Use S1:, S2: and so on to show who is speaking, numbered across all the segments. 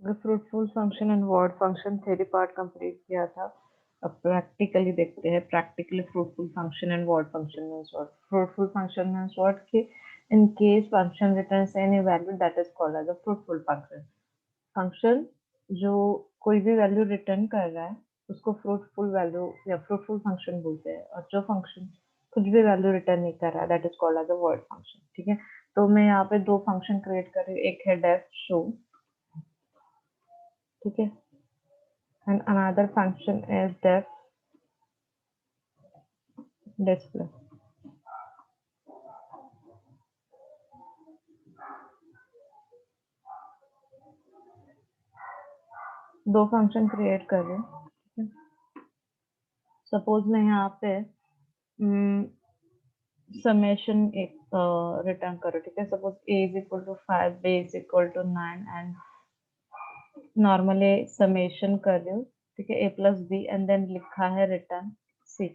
S1: Fruitful function and void function theory part complete किया था। अब प्रैक्टिकली देखते हैं, practically fruitful function and void function means what. Fruitful function means what कि in case function returns any value that is called as a fruitful function. Function जो कोई भी value return कर रहा है उसको फ्रूटफुल वैल्यू या फ्रूटफुल फंक्शन बोलते हैं, और जो फंक्शन कुछ भी वैल्यू रिटर्न नहीं कर रहा है that is called as a word function. ठीक है, तो मैं यहाँ पे दो फंक्शन क्रिएट कर रही हूँ, एक है डेफ शो, ठीक है, and another function is def display। दो फंक्शन क्रिएट कर रहे हैं। सपोज मैं यहाँ पे समेशन एक रिटर्न करो, ठीक है। Suppose a is equal to 5, b is equal to 9 and normally summation कर रही हूँ, ठीक है, a प्लस b एंड देन लिखा है return c।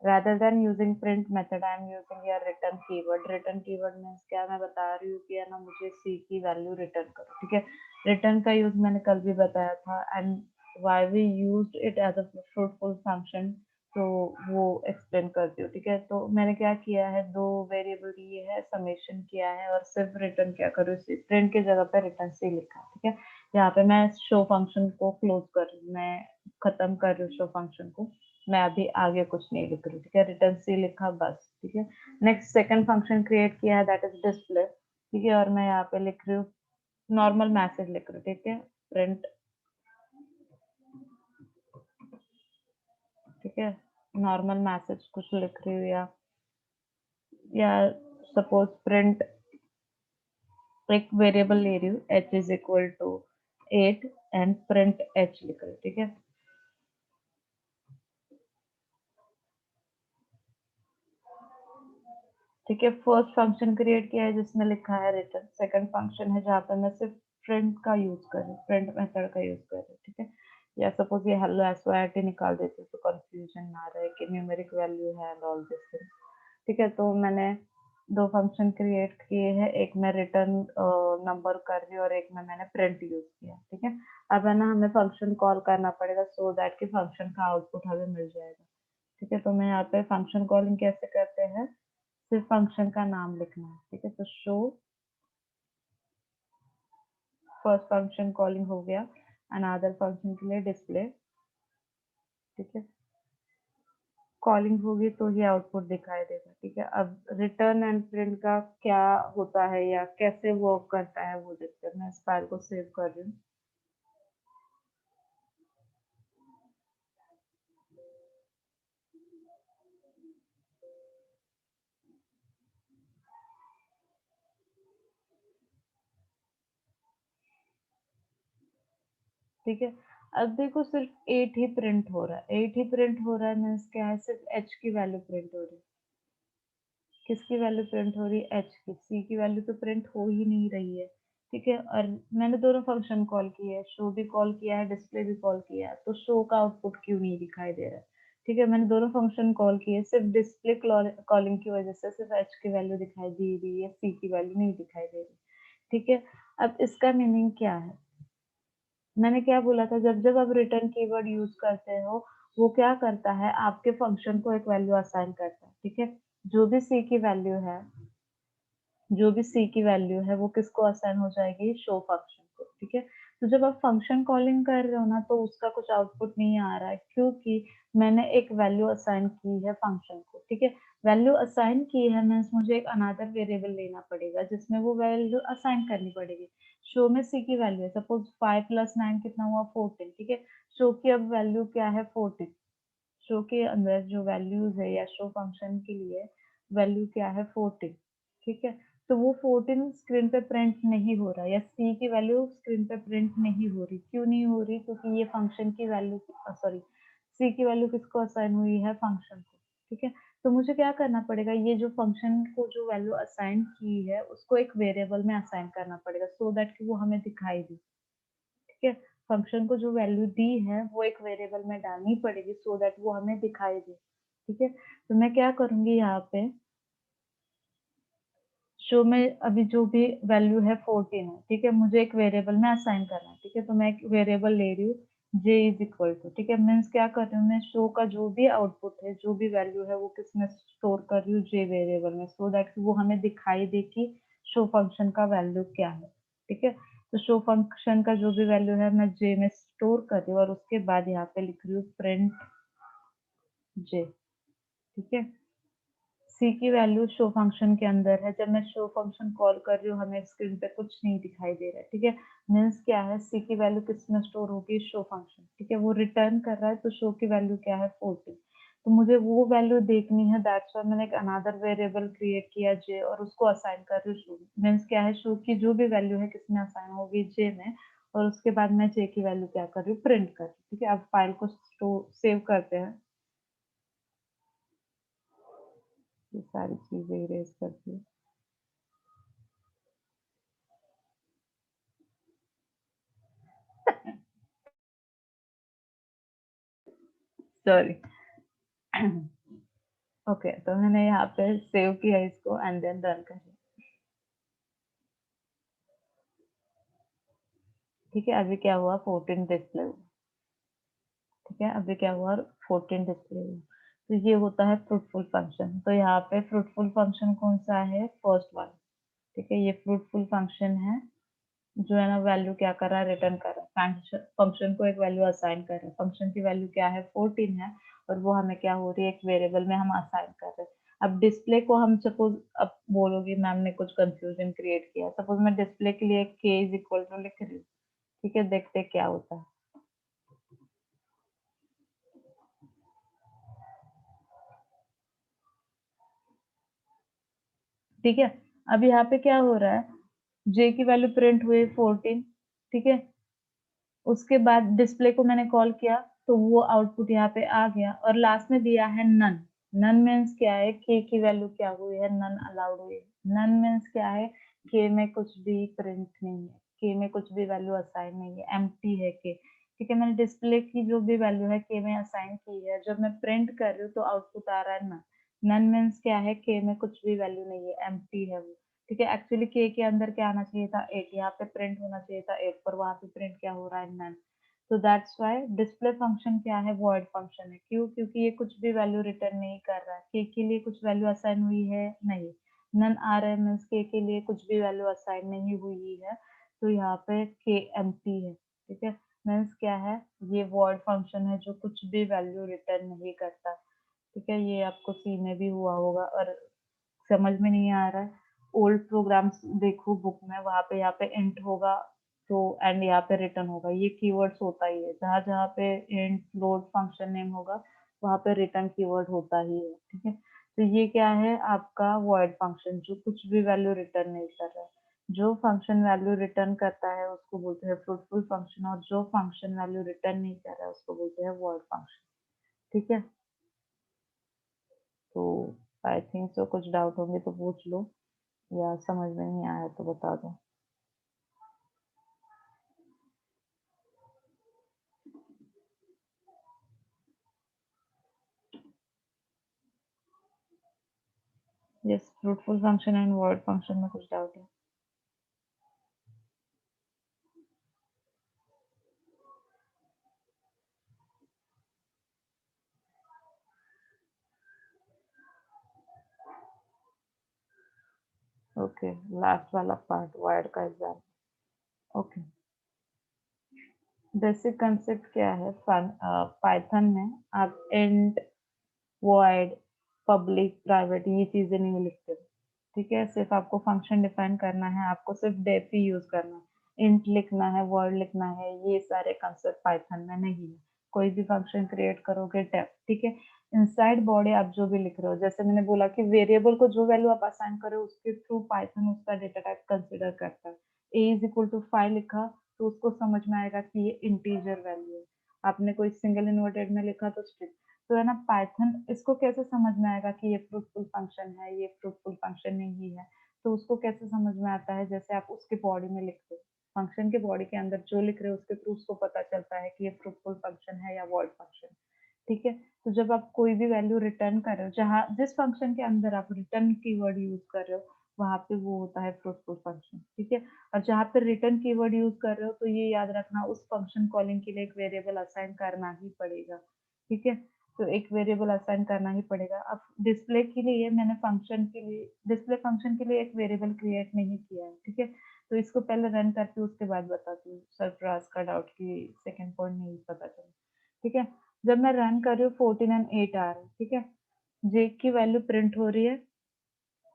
S1: rather than using print method I am using your return keyword। return keyword means क्या, मैं बता रही हूँ कि है ना मुझे c की वैल्यू रिटर्न करो, ठीक है। रिटर्न का यूज मैंने कल भी बताया था, and why we used it as a fruitful function, तो वो एक्सप्लेन करती हूँ, ठीक है। तो मैंने क्या किया है, दो वेरिएबल लिए है, समेशन किया है और सिर्फ रिटर्न क्या करूँ, प्रिंट की जगह पे रिटर्न सी लिखा है, ठीक है। यहाँ पे मैं शो फंक्शन को क्लोज कर रही हूँ, मैं खत्म कर रही हूँ शो फंक्शन को, मैं अभी आगे कुछ नहीं लिख रही हूँ, ठीक है। रिटर्न सी लिखा बस, ठीक है। नेक्स्ट सेकंड फंक्शन क्रिएट किया है दैट इज डिस्प्ले, ठीक है, और मैं यहाँ पे लिख रही हूँ नॉर्मल मैसेज लिख रही हूँ, ठीक है, प्रिंट, ठीक है, नॉर्मल मैसेज कुछ लिख रही हूँ, या सपोज प्रिंट एक वेरिएबल ले रही हूँ h is equal to 8 and print h लिख रही हूँ, ठीक है। ठीक है, फर्स्ट फंक्शन क्रिएट किया है जिसमें लिखा है रिटर्न। सेकंड फंक्शन है जहाँ पे मैं सिर्फ प्रिंट का यूज कर रही हूँ, प्रिंट मेथड का यूज कर रही हूँ, ठीक है। या सपोज ये हेलो SYRT निकाल देती हूँ तो कंफ्यूजन ना रहे कि न्यूमेरिक वैल्यू है एंड ऑल दिस थिंग्स, ठीक है। तो मैंने दो फंक्शन क्रिएट किए हैं, एक में रिटर्न नंबर कर रही हूँ और एक में मैंने प्रिंट यूज किया, ठीक है। अब है ना हमें फंक्शन कॉल करना पड़ेगा सो दैट कि फंक्शन का आउटपुट हमें मिल जाएगा, ठीक है। तो मैं यहाँ पे फंक्शन कॉलिंग कैसे करते हैं, सिर्फ फंक्शन का नाम लिखना है, ठीक है। तो शो फर्स्ट फंक्शन कॉलिंग हो गया, अनदर फंक्शन के लिए डिस्प्ले, ठीक है। कॉलिंग होगी तो ही आउटपुट दिखाई देगा, ठीक है। अब रिटर्न एंड प्रिंट का क्या होता है या कैसे वर्क करता है वो देखते हैं। मैं इस फाइल को सेव कर रही हूँ। ठीक है, अब देखो सिर्फ 8 ही प्रिंट हो रहा है, 8 ही प्रिंट हो रहा है मीन्स क्या है, सिर्फ h की वैल्यू प्रिंट हो रही है। किसकी वैल्यू प्रिंट हो रही है, h की। c की वैल्यू तो प्रिंट हो ही नहीं रही है, ठीक है। और मैंने दोनों फंक्शन कॉल किए हैं, शो भी कॉल किया है, डिस्प्ले भी कॉल किया है, तो शो का आउटपुट क्यों नहीं दिखाई दे रहा है, ठीक है। मैंने दोनों फंक्शन कॉल किए, सिर्फ डिस्प्ले कॉलिंग की वजह से सिर्फ h की वैल्यू दिखाई दे रही है, c की वैल्यू नहीं दिखाई दे रही, ठीक है। अब इसका मीनिंग क्या है, मैंने क्या बोला था, जब जब आप रिटर्न कीवर्ड यूज करते हो वो क्या करता है, आपके फंक्शन को एक वैल्यू असाइन करता है, ठीक है। जो भी c की वैल्यू है, जो भी c की वैल्यू है वो किसको असाइन हो जाएगी, शो फंक्शन को, ठीक है। तो जब आप फंक्शन कॉलिंग कर रहे हो ना तो उसका कुछ आउटपुट नहीं आ रहा है, क्योंकि मैंने एक वैल्यू असाइन की है फंक्शन को, ठीक है। वैल्यू असाइन की है मीन्स मुझे एक अनदर वेरिएबल लेना पड़ेगा जिसमें वो वैल्यू असाइन करनी पड़ेगी। शो में c की वैल्यू है, सपोज 5 प्लस 9 कितना हुआ, 14, ठीक है। शो की अब वैल्यू क्या है, 14। शो के अंदर जो वैल्यूज है या शो फंक्शन के लिए वैल्यू क्या है, 14, ठीक है। तो वो 14 स्क्रीन पे प्रिंट नहीं हो रहा, या सी की वैल्यू स्क्रीन पे प्रिंट नहीं हो रही, क्यों नहीं हो रही, क्योंकि ये फंक्शन की वैल्यू, सॉरी, सी की वैल्यू किसको असाइन हुई है, फंक्शन को, ठीक है। तो मुझे क्या करना पड़ेगा, ये जो फंक्शन को जो वैल्यू असाइन की है उसको एक वेरिएबल में असाइन करना पड़ेगा सो दैट कि वो हमें दिखाई दे, ठीक है। फंक्शन को जो वैल्यू दी है वो एक वेरिएबल में डालनी पड़ेगी सो दैट वो हमें दिखाई दे, ठीक है। तो मैं क्या करूंगी यहाँ पे, शो में अभी जो भी वैल्यू है 14 है, ठीक है? मुझे एक वेरिएबल में असाइन करना है, ठीक है? तो मैं एक वेरिएबल ले रही हूँ j इज़ इक्वल टू, ठीक है? मीन्स क्या कर रही हूँ मैं, शो का जो भी आउटपुट है, जो भी वैल्यू है, वो किसमें स्टोर कर रही हूँ, j वेरिएबल में, सो दैट वो हमें दिखाई दे कि शो फंक्शन का वैल्यू क्या है, ठीक है? तो शो फंक्शन का जो भी वैल्यू है, मैं j में स्टोर कर रही हूँ और उसके बाद यहाँ पे लिख रही हूँ प्रिंट j, ठीक है? सी की वैल्यू शो फंक्शन के अंदर है। जब मैं शो फंक्शन कॉल कर रही हूँ, हमें स्क्रीन पे कुछ नहीं दिखाई दे रहा है, ठीक है? मीन्स क्या है, सी की वैल्यू किसमें स्टोर होगी, शो फंक्शन, ठीक है? वो रिटर्न कर रहा है, तो शो की वैल्यू क्या है, 14। तो मुझे वो वैल्यू देखनी है, दैट्स व्हाई मैंने एक अनदर वेरिएबल क्रिएट किया जे, और उसको असाइन कर रही हूँ शो। मीन्स क्या है, शो की जो भी वैल्यू है किसमें असाइन होगी, जे में, और उसके बाद मैं जे की वैल्यू क्या कर रही हूँ, प्रिंट कर रही हूँ, ठीक है? अब फाइल को सेव करते हैं। ये सारी चीजें इरेज करती हूँ। सॉरी। ओके, तो मैंने यहाँ पे सेव किया इसको एंड देन रन करिए। ठीक है, अभी क्या हुआ, 14 डिस्प्ले हुआ। ठीक है, अभी क्या हुआ, 14 डिस्प्ले हुआ। तो ये होता है फ्रूटफुल फंक्शन। तो यहाँ पे फ्रूटफुल फंक्शन कौन सा है, फर्स्ट वाला। ठीक है, ये फ्रूटफुल फंक्शन है, जो है ना वैल्यू क्या कर रहा है, रिटर्न कर रहा है। फंक्शन को एक वैल्यू असाइन कर रहा है। फंक्शन की वैल्यू क्या है, 14 है, और वो हमें क्या हो रही है, एक वेरिएबल में हम असाइन कर रहे हैं। अब डिस्प्ले को हम सपोज, अब बोलोगे मैम ने कुछ कंफ्यूजन क्रिएट किया, सपोज मैं डिस्प्ले के लिए k इज इक्वल टू लिख रही हूँ। ठीक है, देखते हैं क्या होता है। ठीक है, अब यहाँ पे क्या हो रहा है, j की वैल्यू प्रिंट हुई 14। ठीक है, उसके बाद डिस्प्ले को मैंने कॉल किया, तो वो आउटपुट यहाँ पे आ गया, और लास्ट में दिया है नन। नन मीन्स क्या है, k की वैल्यू क्या हुई है, नन अलाउड हुई है। नन मीन्स क्या है, k में कुछ भी प्रिंट नहीं है, k में कुछ भी वैल्यू असाइन नहीं है, एम्प्टी है k। ठीक है, मैंने डिस्प्ले की जो भी वैल्यू है k में असाइन की है, जब मैं प्रिंट कर रही हूँ तो आउटपुट आ रहा है नन। नन मीन्स क्या है, k में कुछ भी वैल्यू नहीं है, एम्प्टी है वो। ठीक है, एक्चुअली k के अंदर क्या आना चाहिए था, 8, यहाँ पे प्रिंट होना चाहिए था 8, पर वहाँ पे प्रिंट क्या हो रहा है, नन। तो दैट्स व्हाई डिस्प्ले फंक्शन क्या है, वॉइड फंक्शन है। क्यों, क्योंकि ये कुछ भी वैल्यू रिटर्न नहीं कर रहा है। k के लिए कुछ वैल्यू असाइन हुई है, नहीं। नन आ रहा है मीन्स k के लिए कुछ भी वैल्यू असाइन नहीं हुई है, तो यहाँ पे k एम्प्टी है। ठीक है, मीन्स क्या है, ये वॉइड फंक्शन है जो कुछ भी वैल्यू रिटर्न नहीं करता। ठीक है, ये आपको सी में भी हुआ होगा, और समझ में नहीं आ रहा है, ओल्ड प्रोग्राम्स देखो बुक में, वहाँ पे यहाँ पे इंट होगा, तो एंड यहाँ पे रिटर्न होगा, ये कीवर्ड्स होता ही है। जहाँ जहाँ पे इंट, फ्लोट, फंक्शन नेम होगा, वहाँ पे रिटर्न कीवर्ड होता ही है। ठीक है, तो ये क्या है, आपका वॉइड फंक्शन, जो कुछ भी वैल्यू रिटर्न नहीं कर रहा है। जो फंक्शन वैल्यू रिटर्न करता है उसको बोलते हैं फ्रूटफुल फंक्शन, और जो फंक्शन वैल्यू रिटर्न नहीं कर रहा है उसको बोलते हैं वॉइड फंक्शन। ठीक है, तो आई थिंक सो कुछ डाउट होंगे तो पूछ लो, या समझ में नहीं आया तो बता दो। Yes, fruitful function and void function में कुछ डाउट है? ओके, लास्ट वाला पार्ट वर्ड का एग्जाम। ओके, बेसिक कंसेप्ट क्या है, पाइथन में आप इंट, वॉइड, पब्लिक, प्राइवेट, ये चीजें नहीं लिखते। ठीक है, सिर्फ आपको फंक्शन डिफाइन करना है, आपको सिर्फ डेफ ही यूज करना है। इंट लिखना है, वर्ड लिखना है, ये सारे कंसेप्ट पाइथन में नहीं है। कोई भी फंक्शन क्रिएट करोगे डेफ, ठीक है। इनसाइड बॉडी आप जो भी लिख रहे हो, जैसे मैंने बोला कि वेरिएबल को जो वैल्यू आप असाइन करो, उसके थ्रू पाइथन उसका डेटा टाइप कंसिडर करता है। ए इज इक्वल टू 5 लिखा, तो उसको समझ में आएगा कि ये इंटीजर वैल्यू है। आपने कोई सिंगल इन्वर्टेड में लिखा तो स्ट्रिंग, तो है ना, पाइथन इसको कैसे समझ में आएगा कि ये फ्रूटफुल फंक्शन है, ये फ्रूटफुल फंक्शन नहीं है। तो उसको कैसे समझ में आता है, जैसे आप उसके बॉडी में लिखते हो, फंक्शन के बॉडी के अंदर जो लिख रहे हो उसके थ्रू उसको पता चलता है कि ये फ्रूटफुल फंक्शन है या वॉइड फंक्शन। ठीक है, तो जब आप कोई भी वैल्यू रिटर्न कर रहे हो, जहाँ जिस फंक्शन के अंदर आप रिटर्न कीवर्ड यूज कर रहे हो, वहाँ पे वो होता है फ्रूटफुल फंक्शन, ठीक है। और जहाँ पे रिटर्न कीवर्ड यूज कर रहे हो तो ये याद रखना उस फंक्शन कॉलिंग के लिए एक वेरिएबल असाइन करना ही पड़ेगा, ठीक है। तो एक वेरिएबल असाइन करना ही पड़ेगा। अब डिस्प्ले के लिए मैंने फंक्शन के लिए डिस्प्ले फंक्शन के लिए एक वेरिएबल क्रिएट नहीं किया है, ठीक है। तो इसको पहले रन करके उसके बाद बताती हूँ सरफराज का डाउट की सेकंड पॉइंट नहीं पता चला, ठीक है। जब मैं रन कर रही हूँ 14 एंड 8 आ रहा है, ठीक है। जे की वैल्यू प्रिंट हो रही है,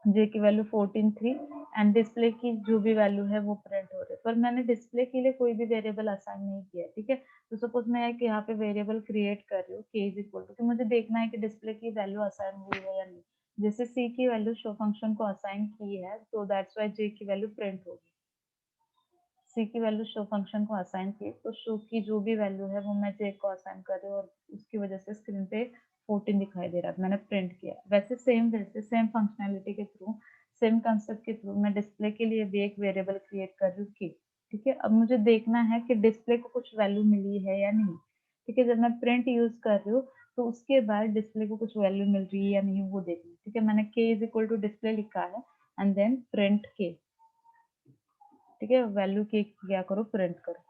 S1: जे की वैल्यू 14 3 एंड डिस्प्ले की जो भी वैल्यू है वो प्रिंट हो रही है, पर मैंने डिस्प्ले के लिए कोई भी वेरिएबल असाइन नहीं किया है, ठीक है। तो सपोज मैं एक यहाँ पे वेरिएबल क्रिएट कर रही हूँ k इज इक्वल टू, कि मुझे देखना है कि डिस्प्ले की वैल्यू असाइन हुई है या नहीं। जैसे c की वैल्यू शो फंक्शन को असाइन की है तो दैट्स वाई j की वैल्यू प्रिंट होगी। c की वैल्यू शो फंक्शन को असाइन की तो शो की जो भी वैल्यू है वो मैं j को असाइन कर रही हूँ और उसकी वजह से स्क्रीन पे 14 दिखाई दे रहा है, मैंने प्रिंट किया। वैसे सेम फंक्शनैलिटी के थ्रू, सेम कंसेप्ट के थ्रू मैं डिस्प्ले के लिए भी एक वेरिएबल क्रिएट कर रही हूँ की, ठीक है। अब मुझे देखना है कि डिस्प्ले को कुछ वैल्यू मिली है या नहीं, ठीक है। जब मैं प्रिंट यूज कर रही हूँ तो उसके बाद डिस्प्ले को कुछ वैल्यू मिल रही है या नहीं वो देखना, ठीक है। मैंने k is equal to display लिखा है एंड देन प्रिंट k, ठीक है। वैल्यू की क्या करो, प्रिंट करो।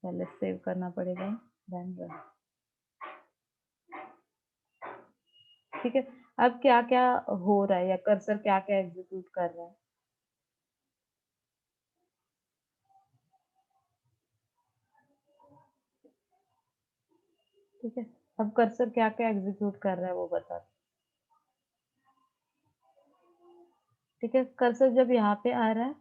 S1: पहले सेव करना पड़ेगा, देन रन, ठीक है। अब क्या क्या हो रहा है या कर्सर क्या क्या एग्जीक्यूट कर रहा है, ठीक है। अब कर्सर क्या क्या एग्जीक्यूट कर रहा है वो बता, ठीक है। कर्सर जब यहाँ पे आ रहा है,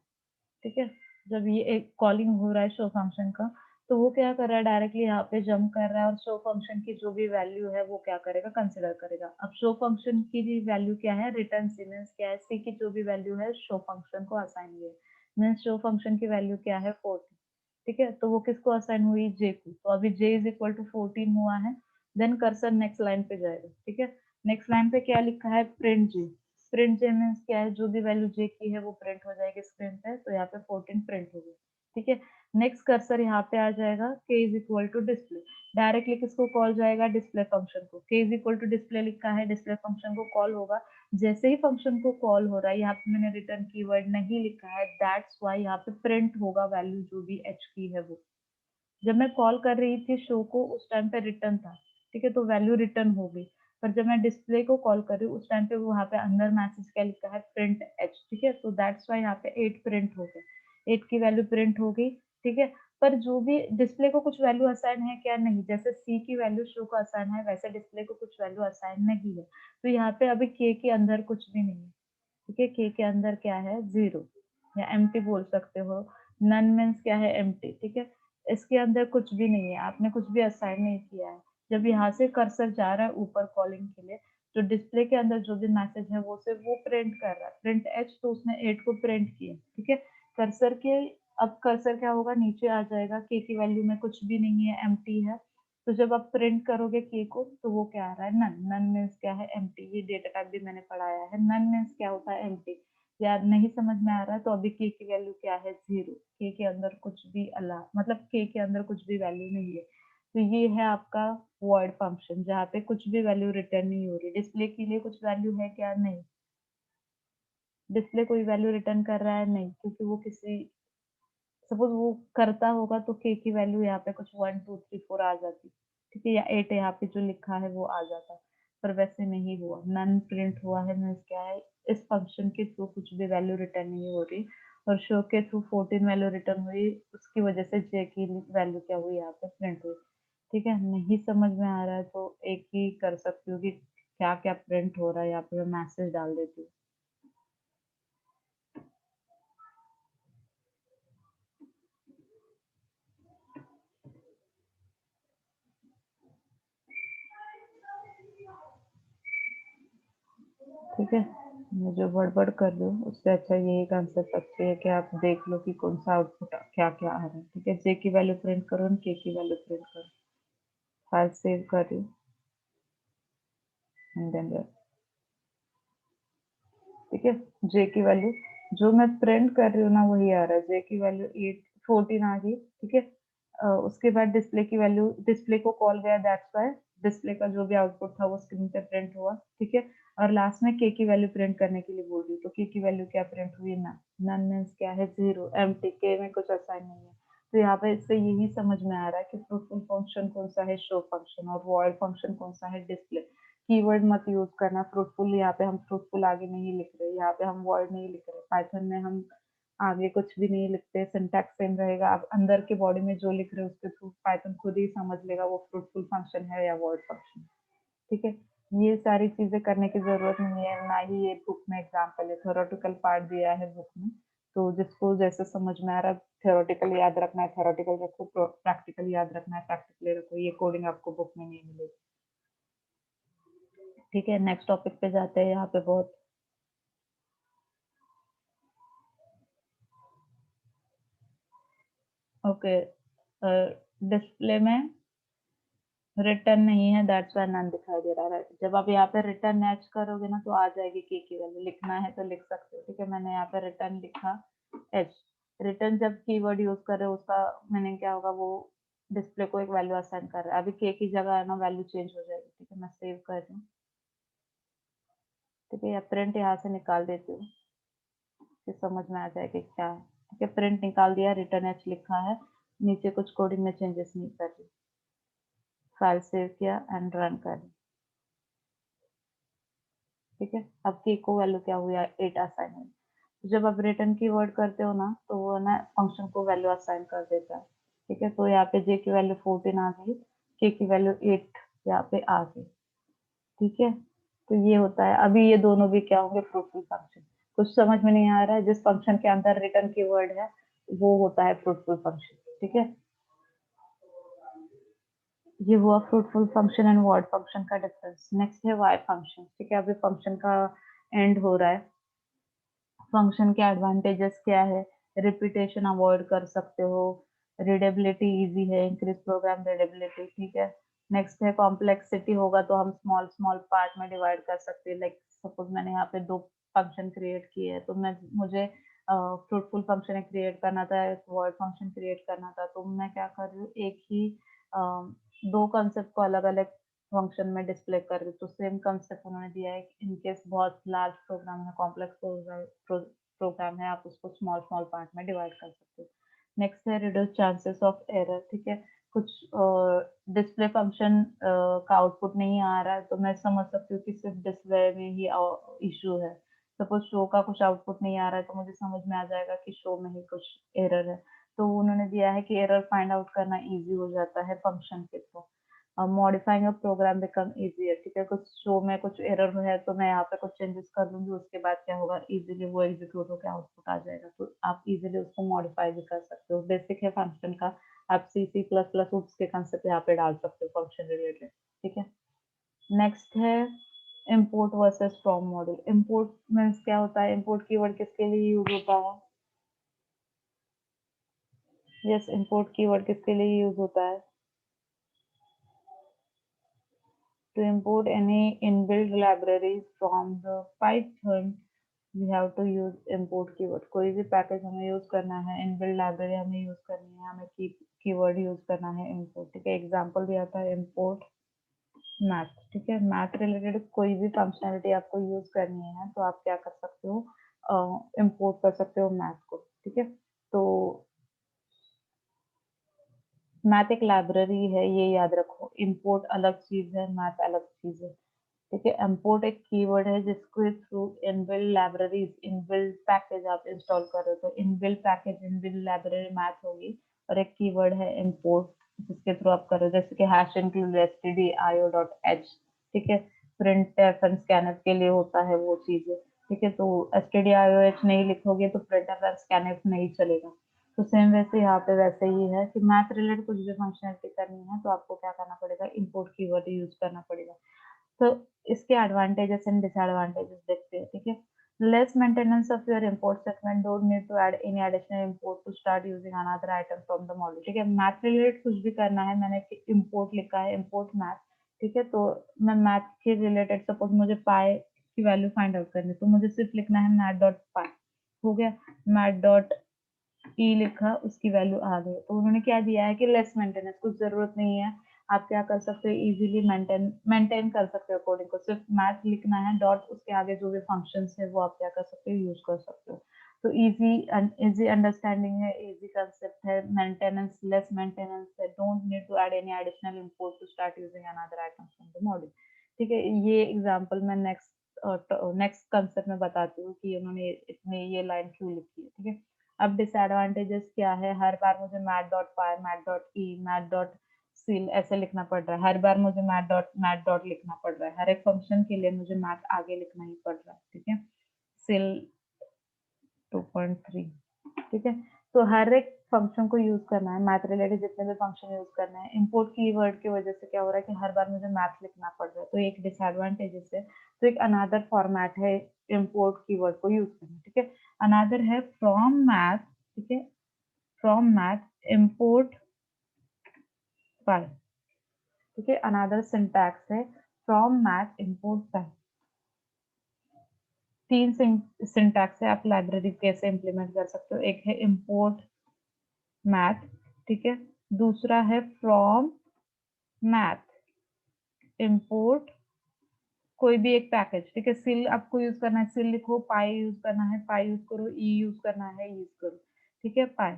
S1: ठीक है, जब ये एक कॉलिंग हो रहा है शो फंक्शन का, तो वो क्या कर रहा है, डायरेक्टली यहाँ पे जंप कर रहा है और शो फंक्शन की जो भी वैल्यू है वो क्या करेगा, कंसिडर करेगा। अब शो फंक्शन की वैल्यू क्या है, रिटर्न सी, मीन्स क्या है, सी की जो भी वैल्यू है शो फंक्शन को असाइन हुई है, मीन्स शो फंक्शन की वैल्यू क्या है 14, ठीक है। तो वो किसको असाइन हुई, जे को। तो अभी जे इज इक्वल टू 14 हुआ है, देन कर्सर नेक्स्ट लाइन पे जाएगा, ठीक है। नेक्स्ट लाइन पे क्या लिखा है, प्रिंट जे। प्रिंट जे मीन्स क्या है, जो भी वैल्यू जे की है वो प्रिंट हो जाएगी स्क्रीन पे, तो यहाँ पे 14 प्रिंट हो गई, ठीक है। नेक्स्ट कर्सर यहाँ पे आ जाएगा k is equal to display, directly किसको कॉल जाएगा, डिस्प्ले फंक्शन को। k is equal to display लिखा है, डिस्प्ले फंक्शन को कॉल होगा। जैसे ही फंक्शन को कॉल हो रहा है, यहाँ पे मैंने रिटर्न कीवर्ड नहीं लिखा है, दैट्स वाई यहाँ पे प्रिंट होगा वैल्यू जो भी h की है वो। जब मैं कॉल कर रही थी शो को उस टाइम पे रिटर्न था, ठीक है, तो वैल्यू रिटर्न हो गई। पर जब मैं डिस्प्ले को कॉल कर रही हूँ उस टाइम पे वहाँ पे अंदर मैसेज क्या लिखा है, प्रिंट एच, ठीक है। तो दैट्स वाई यहाँ पे 8 प्रिंट हो गए, 8 की वैल्यू प्रिंट हो गई, ठीक है। पर जो भी डिस्प्ले को कुछ वैल्यू असाइन है क्या, नहीं। जैसे सी की वैल्यू शो को असाइन है वैसे डिस्प्ले को कुछ वैल्यू असाइन नहीं है, तो यहाँ पे अभी के के अंदर कुछ भी नहीं है, ठीक है। के अंदर क्या है, जीरो या एम्प्टी बोल सकते हो। नन मीन्स क्या है, एम्प्टी, ठीक है। इसके अंदर कुछ भी नहीं है, आपने कुछ भी असाइन नहीं किया है। जब यहाँ से कर्सर जा रहा है ऊपर कॉलिंग के लिए, तो डिस्प्ले के अंदर जो भी मैसेज है वो सिर्फ वो प्रिंट कर रहा है, प्रिंट एच, तो उसने 8 को प्रिंट किया, ठीक है। कर्सर के अब कर्सर क्या होगा, नीचे आ जाएगा, के की वैल्यू में कुछ भी नहीं है, एम्प्टी है। तो जब आप प्रिंट करोगे के को तो वो क्या आ रहा है, नन। नन मीन्स क्या है, एम्प्टी। ये डेटा टाइप भी मैंने पढ़ाया है, नन मीन्स क्या होता है, एम्प्टी। यार नहीं समझ में आ रहा है तो अभी के की वैल्यू क्या है, जीरो। के अंदर कुछ भी मतलब के अंदर कुछ भी वैल्यू नहीं है। तो ये है आपका वॉइड फंक्शन जहाँ पे कुछ भी वैल्यू रिटर्न नहीं हो रही। डिस्प्ले के लिए कुछ वैल्यू है क्या, नहीं। डिस्प्ले कोई वैल्यू रिटर्न कर रहा है, नहीं, क्योंकि वो किसी, सपोज वो करता होगा तो के की वैल्यू यहाँ पे कुछ 1 2 3 4 आ जाती, ठीक है, या 8 यहाँ पे जो लिखा है वो आ जाता। पर वैसे नहीं हुआ, नन प्रिंट हुआ है, मीन्स क्या है, इस फंक्शन के थ्रू कुछ भी वैल्यू रिटर्न नहीं हो रही, और शो के थ्रू 14 वैल्यू रिटर्न हुई, उसकी वजह से जे की वैल्यू क्या हुई, यहाँ पे प्रिंट हुई, ठीक है। नहीं समझ में आ रहा है तो एक ही कर सकती हूँ कि क्या क्या प्रिंट हो रहा है, यहाँ पे मैं मैसेज डाल देती हूँ। ठीक है, मैं जो बड़बड़ कर रही हूँ उससे अच्छा यही कंसेप्ट अच्छी है कि आप देख लो कि कौन सा आउटपुट क्या क्या आ रहा है, ठीक है। जे की वैल्यू प्रिंट करो, के की वैल्यू प्रिंट करो, फाइल सेव कर रही हूँ एंड देन रन, ठीक है। जे की वैल्यू जो मैं प्रिंट कर रही हूँ ना वही आ रहा है, जे की वैल्यू 8 14 आ गई, ठीक है। उसके बाद डिस्प्ले की वैल्यू, डिस्प्ले को कॉल गया, दैट्स वाई डिस्प्ले का जो भी आउटपुट था वो स्क्रीन पे प्रिंट हुआ, ठीक है। और लास्ट में के की वैल्यू प्रिंट करने के लिए बोल रही हूँ, तो के की वैल्यू क्या प्रिंट हुई? नन। नन मीन्स क्या है? 0, एम्प्टी, के में कुछ असाइन नहीं है। तो यहाँ पे इससे यही समझ में आ रहा है कि फ्रूटफुल फंक्शन कौन सा है? Show function. और वॉइड फंक्शन कौन सा है? डिस्प्ले। कीवर्ड मत यूज करना। फ्रूटफुल यहाँ पे हम फ्रूटफुल आगे नहीं लिख रहे, यहाँ पे हम वॉइड नहीं लिख रहे। पाइथन में हम आगे कुछ भी नहीं लिखते, सिंटैक्स सेम रहेगा। आप अंदर के बॉडी में जो लिख रहे हो उसके थ्रू पाइथन खुद ही समझ लेगा वो फ्रूटफुल फंक्शन है या वॉइड फंक्शन। ठीक है? ये सारी चीज़ें करने की ज़रूरत नहीं है, ना ही ये बुक में एग्ज़ाम्पल है, थ्योरेटिकल पार्ट दिया है बुक में। तो जिसको जैसे समझ में आ रहा है, थ्योरेटिकल याद रखना है थ्योरेटिकल रखो, प्रैक्टिकल याद रखना है प्रैक्टिकली रखो। ये कोडिंग आपको बुक में नहीं मिलेगी। ठीक है, नेक्स्ट टॉपिक पे जाते हैं। यहाँ पे बहुत ओके, डिस्प्ले में रिटर्न नहीं है, दैट्स व्हाई नन दिखाई दे रहा है। जब आप यहाँ पे रिटर्न मैच करोगे ना तो आ जाएगी की वैल्यू। लिखना है तो लिख सकते हो। ठीक है, मैंने यहाँ पे रिटर्न लिखा एच। रिटर्न जब कीवर्ड यूज कर रहे हो उसका मीनिंग क्या होगा? वो डिस्प्ले को एक वैल्यू असाइन कर रहा है। अभी के की जगह है ना, वैल्यू चेंज हो जाएगी। ठीक है, मैं सेव कर रही हूँ। ठीक है, या प्रिंट यहाँ से निकाल देती हूँ, फिर समझ में आ जाएगा क्या है। ठीक है, प्रिंट निकाल दिया, रिटर्न एच लिखा है, नीचे कुछ कोडिंग में चेंजेस नहीं कर रही। फाइल सेव किया एंड रन कर। ठीक है, अब की को वैल्यू क्या हुई? 8 असाइन हुई। जब आप रिटर्न की वर्ड करते हो ना तो वो ना फंक्शन को वैल्यू असाइन कर देता है। ठीक है, तो यहाँ पे जे की वैल्यू 14 आ गई, के की वैल्यू 8 यहाँ पे आ गई। ठीक है, तो ये होता है। अभी ये दोनों भी क्या होंगे? Fruitful function. कुछ समझ में नहीं आ रहा है? जिस फंक्शन के अंदर रिटर्न की वर्ड है वो होता है फ्रूटफुल फंक्शन। ठीक है, ये हुआ fruitful function and void function का डिफरेंस। नेक्स्ट है वाई फंक्शन। ठीक है, अभी फंक्शन का एंड हो रहा है। फंक्शन के एडवांटेजेस क्या है? रिपीटेशन अवॉइड कर सकते हो, रीडेबिलिटी इजी है, इंक्रीज प्रोग्राम रीडेबिलिटी। ठीक है, नेक्स्ट है कॉम्प्लेक्सिटी होगा तो हम स्मॉल स्मॉल पार्ट में डिवाइड कर सकते हैं। लाइक सपोज मैंने यहाँ पे 2 फंक्शन क्रिएट किए हैं, तो मुझे फ्रूटफुल फंक्शन क्रिएट करना था, एक वॉइड फंक्शन क्रिएट करना था, तो मैं क्या कर रही हूँ, एक ही 2 कंसेप्ट को अलग अलग फंक्शन में डिस्प्ले कर रही हूँ। तो सेम कंसेप्ट उन्होंने दिया है। इनकेस बहुत लार्ज प्रोग्राम है, कॉम्प्लेक्स प्रोग्राम है, आप उसको स्मॉल स्मॉल पार्ट में डिवाइड कर सकते हो। नेक्स्ट है रिड्यूस चांसेस ऑफ एरर। ठीक है, कुछ डिस्प्ले फंक्शन का आउटपुट नहीं आ रहा है तो मैं समझ सकती हूँ कि सिर्फ डिस्प्ले में ही इशू है। सपोज शो का कुछ आउटपुट नहीं आ रहा है तो मुझे समझ में आ जाएगा कि शो में ही कुछ एरर है। तो उन्होंने दिया है कि एरर फाइंड आउट करना इजी हो जाता है फंक्शन के थ्रू। मॉडिफाइंग अ प्रोग्राम बिकम ईजियर। ठीक है, कुछ शो में कुछ एरर है तो मैं यहाँ पे कुछ चेंजेस कर दूंगी, उसके बाद क्या होगा? इजीली वो एग्जीक्यूट होकर आउटपुट आ जाएगा। तो आप इजीली उसको मॉडिफाई भी कर सकते हो। बेसिक है फंक्शन का, आप सी सी प्लस प्लस उसके कंसेप्ट यहाँ पे डाल सकते हो फंक्शन रिलेटेड। ठीक है, नेक्स्ट है import versus from model. Import means क्या होता है? इम्पोर्ट कीवर्ड किसके लिए यूज होता है? यस, इम्पोर्ट कीवर्ड किसके लिए यूज होता है? To import any inbuilt libraries from the Python, we have to use import keyword. कोई भी पैकेज हमें यूज करना है, इनबिल्ट लाइब्रेरी हमें यूज करनी है, हमें कीवर्ड यूज करना है import। ठीक है, एग्जांपल दिया था import मैथ। ठीक है, मैथ रिलेटेड कोई भी फंक्शनलिटी आपको यूज करनी है तो आप क्या कर सकते हो? इम्पोर्ट कर सकते हो मैथ को। ठीक है, तो मैथ एक लाइब्रेरी है, ये याद रखो। इम्पोर्ट अलग चीज है, मैथ अलग चीज है। ठीक है, इम्पोर्ट एक कीवर्ड है जिसके through inbuilt libraries, inbuilt package आप इंस्टॉल कर रहे हो। तो inbuilt package, inbuilt library math होगी। और एक कीवर्ड है इम्पोर्ट जिसके थ्रू आप कर रहे हो, जैसे कि हैश इंक्लूड stdio.h। ठीक है, प्रिंट एफ एंड स्कैनफ के लिए होता है वो चीजें। ठीक है, तो stdio.h नहीं लिखोगे तो प्रिंट एफ एंड स्कैनफ नहीं चलेगा। तो सेम वैसे यहाँ पे वैसे ही है कि मैथ रिलेटेड कुछ भी फंक्शनलिटी करनी है तो आपको क्या करना पड़ेगा? इम्पोर्ट कीवर्ड यूज करना पड़ेगा। तो इसके एडवांटेजेस एंड डिसएडवांटेजेस देखते हैं। ठीक है, less maintenance of your import segment, don't need to add any additional import to start using another item from the module. ठीक है, मैथ रिलेटेड कुछ भी करना है, मैंने इंपोर्ट लिखा है, इंपोर्ट मैथ। ठीक है, तो मैं मैथ के रिलेटेड सपोज मुझे पाई की वैल्यू फाइंड आउट करनी है तो मुझे सिर्फ लिखना है मैथ डॉट पाई। हो गया, मैथ डॉट ई लिखा, उसकी वैल्यू आ गई। तो उन्होंने क्या दिया है कि लेस मेंटेनेंस, कुछ जरूरत नहीं है आप क्या कर सकते हो, इजीली मेंटेन कर सकते हो कोडिंग को। सिर्फ मैथ लिखना है डॉट, उसके आगे जो भी फंक्शंस है वो आप क्या कर सकते हो, यूज कर सकते हो। तो इजी अंडरस्टैंडिंग है, इजी कंसेप्ट है, मेंटेनेंस लेस मेंटेनेंस है, don't need to add any additional import to start using another items from the module. ठीक है, ये एग्जांपल मैं नेक्स्ट कंसेप्ट में बताती हूँ कि उन्होंने इतने ये लाइन क्यों लिखी है। ठीक है, अब डिसएडवांटेजेस क्या है, हर बार मुझे math dot pi, math dot e, math dot ceil ऐसे लिखना पड़ रहा है, हर बार मुझे मैट डॉट लिखना पड़ रहा है, हर एक फंक्शन के लिए मुझे मैथ आगे लिखना ही पड़ रहा है। ठीक है, सील 2.3। ठीक है, तो हर एक फंक्शन को यूज करना है, मैथ रिलेटेड जितने भी फंक्शन यूज करना है। इंपोर्ट कीवर्ड की वजह से क्या हो रहा है कि हर बार मुझे मैथ लिखना पड़ रहा है, तो एक डिसएडवांटेजेस है। तो एक अनदर फॉर्मेट है इंपोर्ट कीवर्ड को यूज करना। ठीक है, अनदर है फ्रॉम मैथ। ठीक है, फ्रॉम मैथ इंपोर्ट पाई। ठीक है, अनदर सिंटैक्स है फ्रॉम मैथ इंपोर्ट पाई। तीन सिंटैक्स है, आप लाइब्रेरी कैसे इंप्लीमेंट कर सकते हो। एक है इंपोर्ट मैथ, ठीक है, दूसरा है फ्रॉम मैथ इंपोर्ट कोई भी एक पैकेज। ठीक है, सिल आपको यूज करना है, सिल लिखो, पाई यूज करना है, पाई यूज करो, ई यूज करना है, यूज करो। ठीक है, पाई।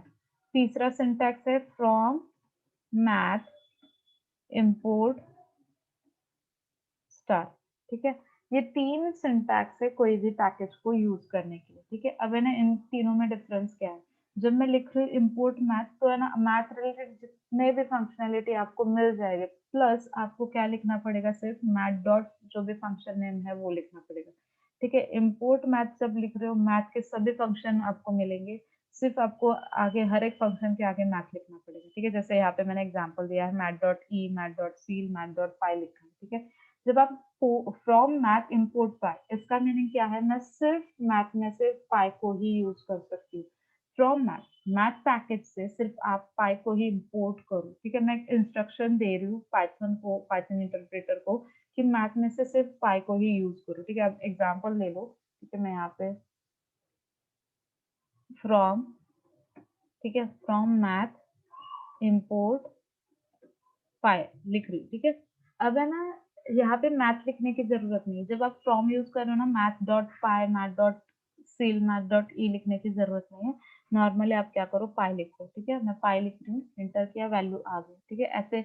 S1: तीसरा सिंटैक्स है फ्रॉम मैथ इंपोर्ट स्टार। ठीक है, ये तीन सिंटैक्स है कोई भी पैकेज को यूज करने के लिए। ठीक है, अब है ना, इन तीनों में डिफरेंस क्या है। जब मैं लिख रही हूँ इम्पोर्ट मैथ, तो है ना, मैथ रिलेटेड जितने भी फंक्शनैलिटी आपको मिल जाएगी, प्लस आपको क्या लिखना पड़ेगा, सिर्फ मैथ डॉट जो भी फंक्शन नेम है वो लिखना पड़ेगा। ठीक है, इम्पोर्ट मैथ जब लिख रहे हो, मैथ के सभी फंक्शन आपको मिलेंगे, सिर्फ आपको आगे हर एक फंक्शन के आगे मैथ लिखना पड़ेगा। ठीक है, जैसे यहाँ पे मैंने एग्जाम्पल दिया है, math dot e, math dot ceil, math dot pi लिखा है। ठीक है, जब आप फ्रॉम मैथ इंपोर्ट पाई, इसका मीनिंग क्या है, मैं सिर्फ मैथ में से पाई को ही यूज कर सकती हूँ। फ्रॉम मैथ पैकेज से सिर्फ आप पाई को ही इंपोर्ट करो। ठीक है, मैं एक इंस्ट्रक्शन दे रही हूँ पाइथन को, पाइथन इंटरप्रेटर को, कि मैथ में से सिर्फ पाई को ही यूज करो। ठीक है, अब एग्जाम्पल ले लो। ठीक है, मैं यहाँ पे फ्रॉम, ठीक है, फ्रॉम मैथ इंपोर्ट पाई लिख रही हूँ। ठीक है, अब है ना, यहाँ पे मैथ लिखने की जरूरत नहीं है। जब आप फ्रॉम यूज कर रहे हो ना, math dot pi, math dot ceil, math dot e लिखने की जरूरत नहीं है। नॉर्मली आप क्या करो, पाई लिखो। ठीक है, मैं पाई लिख रही हूँ, एंटर किया, वैल्यू आ गई। ठीक है, ऐसे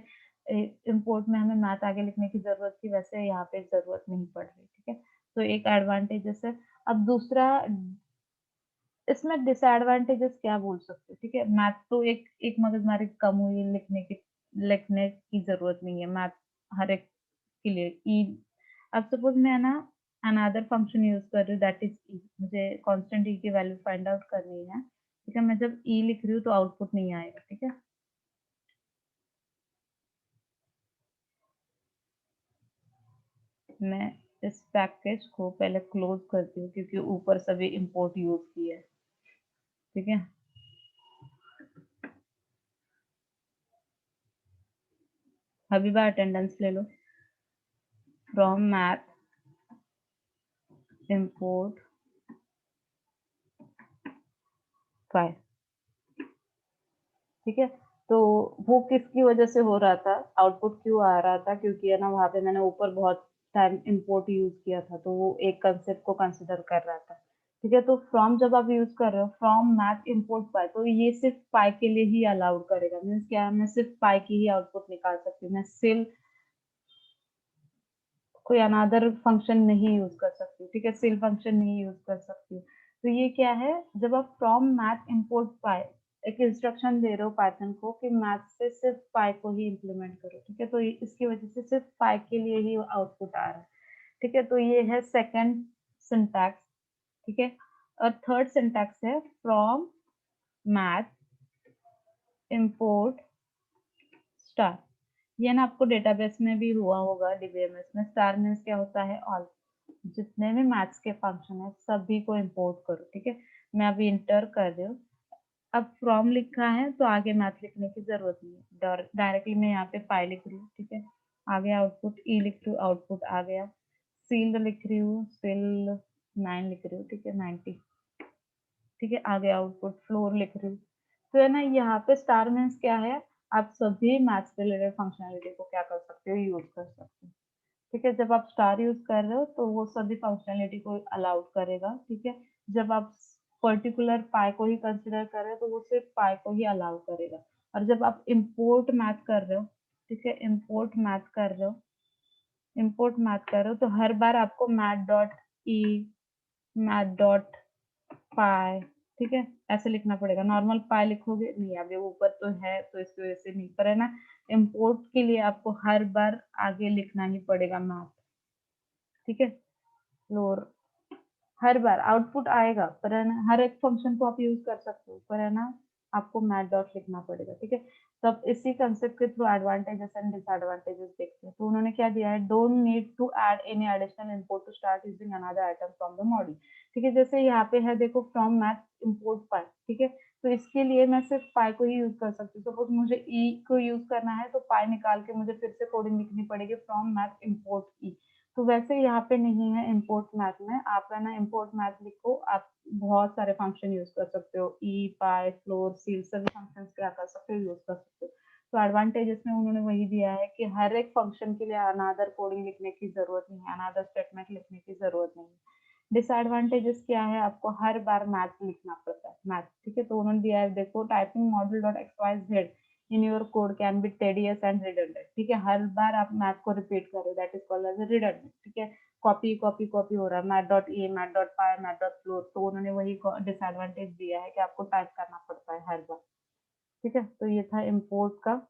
S1: इम्पोर्ट में हमें मैथ आगे लिखने की जरूरत थी, वैसे यहाँ पे जरूरत नहीं पड़ रही। ठीक है, तो एक एडवांटेजेस है। अब दूसरा, इसमें डिसएडवांटेजेस क्या बोल सकते हो। ठीक है, मैथ तो एक मगजमारी कम हुई, लिखने की जरूरत नहीं है मैथ हर एक के लिए। ई, अब सपोज मैं ना अनदर फंक्शन यूज कर रही हूँ, दैट इज ई, मुझे कांस्टेंट ई की वैल्यू फाइंड आउट करनी है। ठीक है, मैं जब ई लिख रही हूँ तो आउटपुट नहीं आएगा। ठीक है, मैं इस पैकेज को पहले क्लोज करती हूँ, क्योंकि ऊपर सभी इंपोर्ट यूज किए है। ठीक है, अभी बार अटेंडेंस ले लो। From math import five. ठीक है, तो वो किसकी वजह से हो रहा था, आउटपुट क्यों आ रहा था, क्योंकि है ना, वहां पे मैंने ऊपर बहुत टाइम इंपोर्ट यूज किया था, तो वो एक कंसेप्ट को कंसिडर कर रहा था। ठीक है, तो फ्रॉम जब आप यूज कर रहे हो, फ्रॉम मैथ इंपोर्ट पाई, तो ये सिर्फ पाई के लिए ही अलाउड करेगा। मीन्स क्या है, मैं सिर्फ पाई की ही आउटपुट निकाल सकती हूँ, मैं सिर्फ कोई अनदर फंक्शन नहीं यूज कर सकती। ठीक है, सिल फंक्शन नहीं यूज कर सकती। तो ये क्या है, जब आप फ्रॉम मैथ इंपोर्ट पाई एक इंस्ट्रक्शन दे रहे हो पाइथन को कि मैथ से सिर्फ पाई को ही इम्प्लीमेंट करो। ठीक है, तो इसकी वजह से सिर्फ पाई के लिए ही आउटपुट आ रहा है। ठीक है, तो ये है सेकंड सिंटैक्स। ठीक है, और थर्ड सिंटैक्स है फ्रॉम मैथ इंपोर्ट स्टार। ये ना आपको डेटाबेस में भी हुआ होगा, डीबीएमएस में। स्टार मीन्स क्या होता है, ऑल, जितने भी मैथ्स के फंक्शन है सभी को इंपोर्ट करो। ठीक है, मैं अभी इंटर कर रही हूँ। अब फ्रॉम लिखा है तो आगे मैथ लिखने की जरूरत नहीं है, डायरेक्टली मैं यहाँ पे पाई लिख रही हूँ। ठीक है, आगे आउटपुट ई लिख रही हूँ, आउटपुट आ गया। सील लिख रही हूँ, सील 9 लिख रही हूँ। ठीक है, 90। ठीक है, आगे आउटपुट फ्लोर लिख रही हूँ। तो है ना, यहाँ पे स्टार मीन्स क्या है, आप सभी मैथ्स रिलेटेड फंक्शनैलिटी को क्या कर सकते हो, यूज कर सकते हो। ठीक है, जब आप स्टार यूज कर रहे हो तो वो सभी फंक्शनैलिटी को अलाउड करेगा। ठीक है, जब आप पर्टिकुलर पाई को ही कंसिडर कर रहे हो तो वो सिर्फ पाई को ही अलाउ करेगा। और जब आप इम्पोर्ट मैथ कर रहे हो, ठीक है, इम्पोर्ट मैथ कर रहे हो तो हर बार आपको math dot e, math dot pi, ठीक है, ऐसे लिखना पड़ेगा। नॉर्मल पाई लिखोगे नहीं, अब ये ऊपर तो है तो इसकी वजह से नहीं, पर है ना, इम्पोर्ट के लिए आपको हर बार आगे लिखना ही पड़ेगा मैथ। ठीक है, फ्लोर हर बार आउटपुट आएगा, पर है ना, हर एक फंक्शन को आप यूज कर सकते हो, पर है ना, आपको मैथ डॉट लिखना पड़ेगा। ठीक है, तो अब इसी कंसेप्ट के थ्रू एडवांटेजेस एंड डिसएडवांटेजेस देखते हैं। तो उन्होंने क्या दिया है, don't need to add any additional import to start using another item from the module. ठीक है, जैसे यहाँ पे है देखो, फ्रॉम मैथ इम्पोर्ट पाई। ठीक है, तो इसके लिए मैं सिर्फ पाई को ही यूज कर सकती हूँ। सपोज मुझे ई को यूज करना है तो पाई निकाल के मुझे फिर से कोडिंग लिखनी पड़ेगी, फ्रॉम मैथ इम्पोर्ट ई। तो वैसे यहाँ पे नहीं है इम्पोर्ट मैथ में, आप है ना इम्पोर्ट मैथ लिखो, आप बहुत सारे फंक्शन यूज कर सकते हो, ई, पाई, फ्लोर, सील, सभी फंक्शंस क्या कर सकते हो, यूज कर सकते हो। तो एडवांटेजेस में उन्होंने वही दिया है कि हर एक फंक्शन के लिए अनादर कोडिंग लिखने की जरूरत नहीं है, अनादर स्टेटमेंट लिखने की जरूरत नहीं है। डिसएडवांटेजेस क्या है, आपको हर बार मैथ लिखना पड़ता है, मैथ। ठीक है, तो उन्होंने दिया है देखो, typing model dot x Y z in your code can be tedious and redundant. ठीक है, हर बार आप मैथ को रिपीट कर रहे हो, that is called as redundant. ठीक है, कॉपी कॉपी कॉपी हो रहा है, math dot a, math dot pi, math dot floor. तो उन्होंने वही डिसएडवांटेज दिया है कि आपको टाइप करना पड़ता है हर बार। ठीक है, तो ये था इम्पोर्ट का।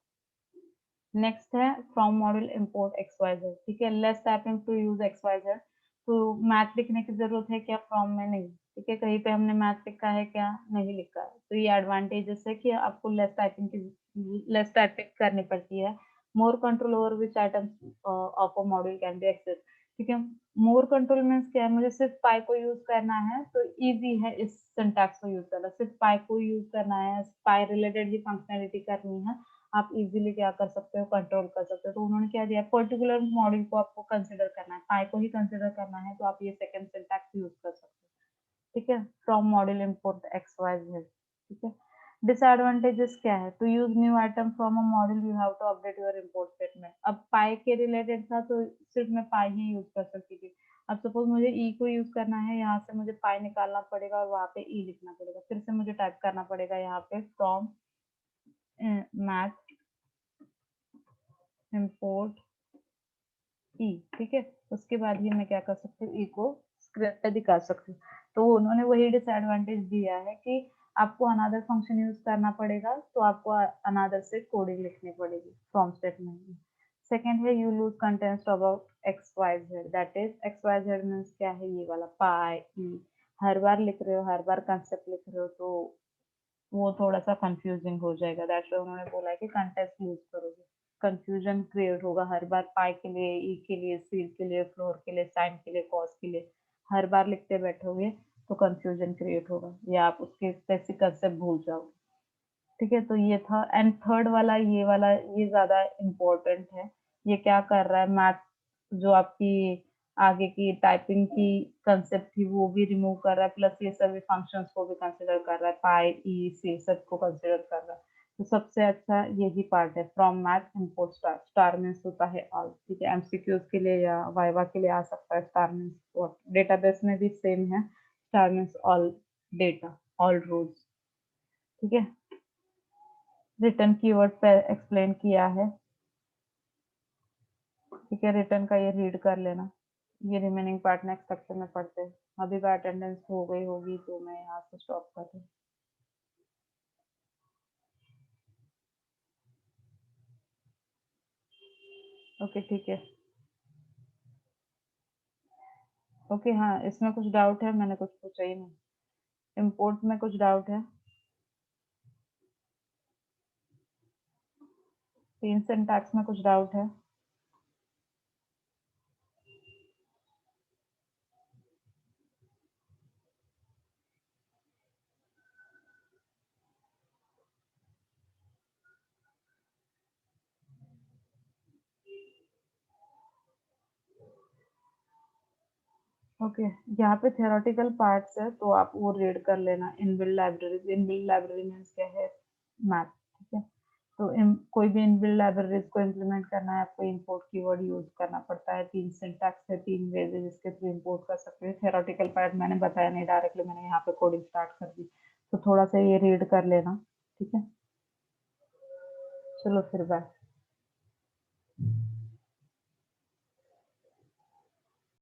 S1: नेक्स्ट है from module import x Y z. ठीक है, less typing to use x Y z. तो मैथ लिखने की जरूरत है क्या, फ्रॉम में नहीं। ठीक है, कहीं पे हमने मैथ लिखा है क्या, नहीं लिखा है। तो ये एडवांटेजेस है कि आपको लेस टाइपिंग करनी पड़ती है। More control over which items of a module can be access. ठीक है, मोर कंट्रोल मीन्स क्या है, मुझे सिर्फ पाई को यूज करना है तो इजी है इस सिंटैक्स को यूज करना, सिर्फ पाई को यूज करना है, पाई रिलेटेड ही फंक्शनैलिटी करनी है, आप इजीली क्या कर सकते हो, कंट्रोल कर सकते हो। तो उन्होंने क्या दिया, पर्टिकुलर मॉड्यूल को आपको कंसिडर करना है, पाई को ही कंसिडर करना है, तो आप ये सेकंड सिंटैक्स यूज कर सकते हो। ठीक है, from module import x Y z. ठीक है, डिसएडवांटेजेस क्या है, to use new item from a module you have to update your import statement. अब पाई के रिलेटेड था तो सिर्फ मैं पाई ही यूज कर सकती थी। अब सपोज मुझे ई को यूज करना है, यहाँ से मुझे पाई निकालना पड़ेगा और वहाँ पे ई लिखना पड़ेगा, फिर से मुझे टाइप करना पड़ेगा यहाँ पे फ्रॉम मैथ इम्पोर्ट ई। ठीक है, उसके बाद ही मैं क्या कर सकती हूँ, ई को स्क्रीन पे दिखा सकती हूँ। तो उन्होंने वही डिसएडवांटेज दिया है कि आपको अनदर फंक्शन यूज करना पड़ेगा, तो आपको अनदर से कोडिंग लिखनी पड़ेगी फ्रॉम स्टेटमेंट में। सेकेंड है, you lose contents about X Y Z, that is X Y Z means क्या है, ये वाला पाई ई, हर बार लिख रहे हो, हर बार कंसेप्ट लिख रहे हो, तो वो थोड़ा-सा कन्फ्यूजिंग हो जाएगा। दैट्स व्हाई उन्होंने बोला है कि कंटेस्ट यूज़ करोगे, कन्फ्यूजन क्रिएट होगा हर बार, पाई के लिए, ई के लिए, सी के लिए, फ्लोर के लिए, साइन के लिए, कॉस के लिए, हर बार लिखते बैठोगे तो कन्फ्यूजन क्रिएट होगा या आप उसके बेसिक कंसेप्ट भूल जाओगे। ठीक है, तो ये था। एंड थर्ड वाला, ये ज़्यादा इम्पोर्टेंट है। ये क्या कर रहा है, मैथ जो आपकी आगे की टाइपिंग की कंसेप्ट थी वो भी रिमूव कर रहा है, प्लस ये सभी फंक्शंस को भी कंसिडर कर रहा है, पाई, ई, सी सबको कंसिडर कर रहा है। तो सबसे अच्छा यही पार्ट है, from math import star. Star means होता है ऑल। ठीक है, एमसीक्यूज के लिए या वाइवा के लिए आ सकता है स्टार मीन्स व्हाट। डेटाबेस में भी सेम है, star means all data, all rows. ठीक है, रिटर्न कीवर्ड पे एक्सप्लेन किया है। ठीक है, रिटर्न का ये रीड कर लेना। ये रिमेनिंग पार्ट नेक्स्ट सेक्शन में पढ़ते हैं। अभी का अटेंडेंस हो गई होगी तो मैं यहाँ से स्टॉप कर रही हूँ। ओके, ठीक है। ओके, हाँ, इसमें कुछ डाउट है, मैंने कुछ पूछा ही नहीं। इम्पोर्ट में कुछ डाउट है, 3 सिंटैक्स में कुछ डाउट है। ओके, यहाँ पे थियोरेटिकल पार्ट्स है तो आप वो रीड कर लेना। इनबिल्ट लाइब्रेरी मीन्स क्या है, मैथ। ठीक है, तो कोई भी इनबिल्ट लाइब्रेरीज को इम्प्लीमेंट करना है, आपको इंपोर्ट कीवर्ड यूज करना पड़ता है। 3 सिंटैक्स है, 3 वेज है जिसके थ्रू इंपोर्ट कर सकते हैं। थ्योरेटिकल पार्ट मैंने बताया नहीं, डायरेक्टली मैंने यहाँ पे कोडिंग स्टार्ट कर दी, तो थोड़ा सा ये रीड कर लेना, ठीक है? चलो फिर बाय।